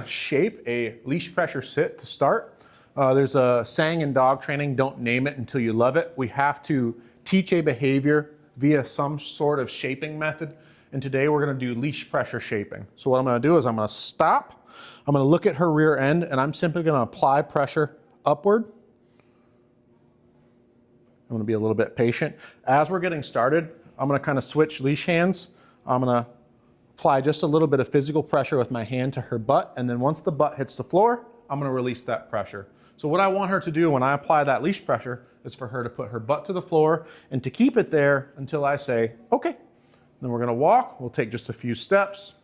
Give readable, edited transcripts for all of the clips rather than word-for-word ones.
gonna shape a leash pressure sit to start. There's a saying in dog training, don't name it until you love it. We have to teach a behavior via some sort of shaping method. And today we're gonna do leash pressure shaping. So what I'm gonna do is I'm gonna stop, I'm gonna look at her rear end, and I'm simply gonna apply pressure upward. I'm gonna be a little bit patient. As we're getting started, I'm gonna kind of switch leash hands. I'm gonna apply just a little bit of physical pressure with my hand to her butt, and then once the butt hits the floor, I'm gonna release that pressure. So what I want her to do when I apply that leash pressure is for her to put her butt to the floor and to keep it there until I say, okay. Then we're gonna walk, we'll take just a few steps.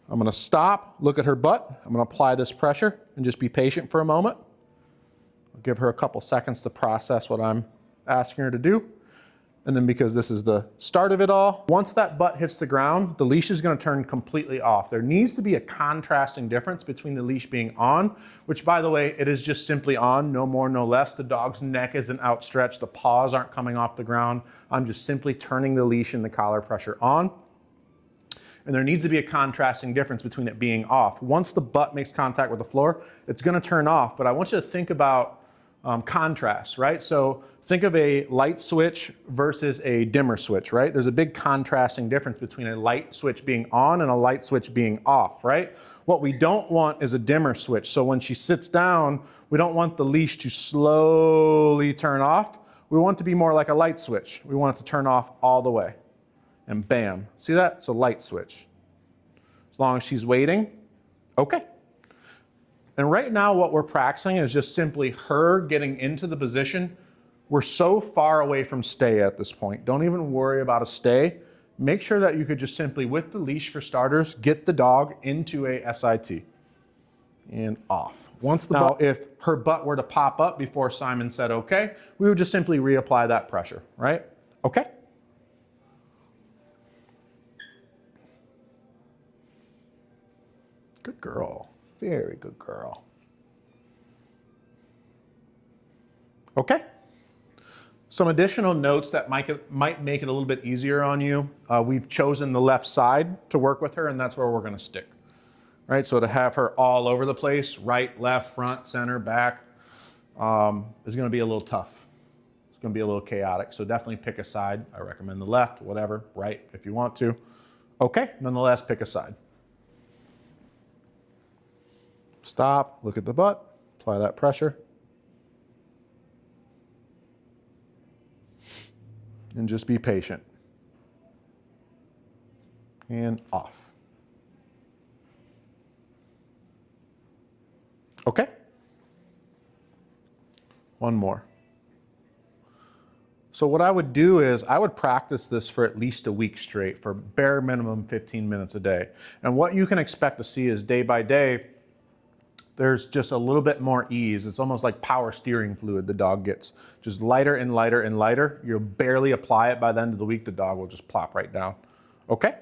I'm gonna stop, look at her butt, I'm gonna apply this pressure and just be patient for a moment. I'll give her a couple seconds to process what I'm asking her to do. And then because this is the start of it all, once that butt hits the ground, the leash is gonna turn completely off. There needs to be a contrasting difference between the leash being on, which by the way, it is just simply on, no more, no less. The dog's neck isn't outstretched, the paws aren't coming off the ground. I'm just simply turning the leash and the collar pressure on. And there needs to be a contrasting difference between it being off. Once the butt makes contact with the floor, it's gonna turn off, but I want you to think about contrast, right? So think of a light switch versus a dimmer switch, right? There's a big contrasting difference between a light switch being on and a light switch being off, right? What we don't want is a dimmer switch. So when she sits down, we don't want the leash to slowly turn off. We want it to be more like a light switch. We want it to turn off all the way. And bam, see that? It's a light switch. As long as she's waiting, okay. And right now what we're practicing is just simply her getting into the position. We're so far away from stay at this point. Don't even worry about a stay. Make sure that you could just simply, with the leash for starters, get the dog into a SIT. And off. Now, if her butt were to pop up before Simon said okay, we would just simply reapply that pressure, right? Okay. Good girl. Very good girl. Okay. Some additional notes that might make it a little bit easier on you. We've chosen the left side to work with her, and that's where we're going to stick. Right? So to have her all over the place, right, left, front, center, back, is going to be a little tough. It's going to be a little chaotic. So definitely pick a side. I recommend the left, whatever, right, if you want to. Okay, nonetheless, pick a side. Stop, look at the butt, apply that pressure. And just be patient. And off. Okay. One more. So what I would do is I would practice this for at least a week straight, for bare minimum 15 minutes a day. And what you can expect to see is day by day, there's just a little bit more ease. It's almost like power steering fluid the dog gets. Just lighter and lighter and lighter. You'll barely apply it. By the end of the week, the dog will just plop right down. Okay?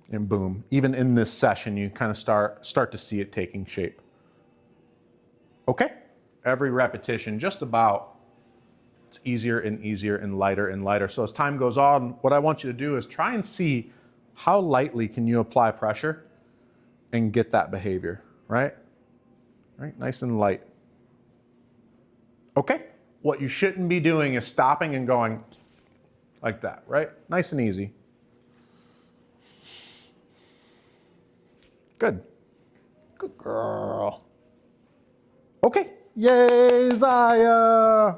And boom. Even in this session, you kind of start to see it taking shape. Okay? Every repetition, just about, it's easier and easier and lighter and lighter. So as time goes on, what I want you to do is try and see how lightly can you apply pressure and get that behavior, right? Right, nice and light. Okay, what you shouldn't be doing is stopping and going like that, right? Nice and easy. Good. Good girl. Okay, yay, Zyah!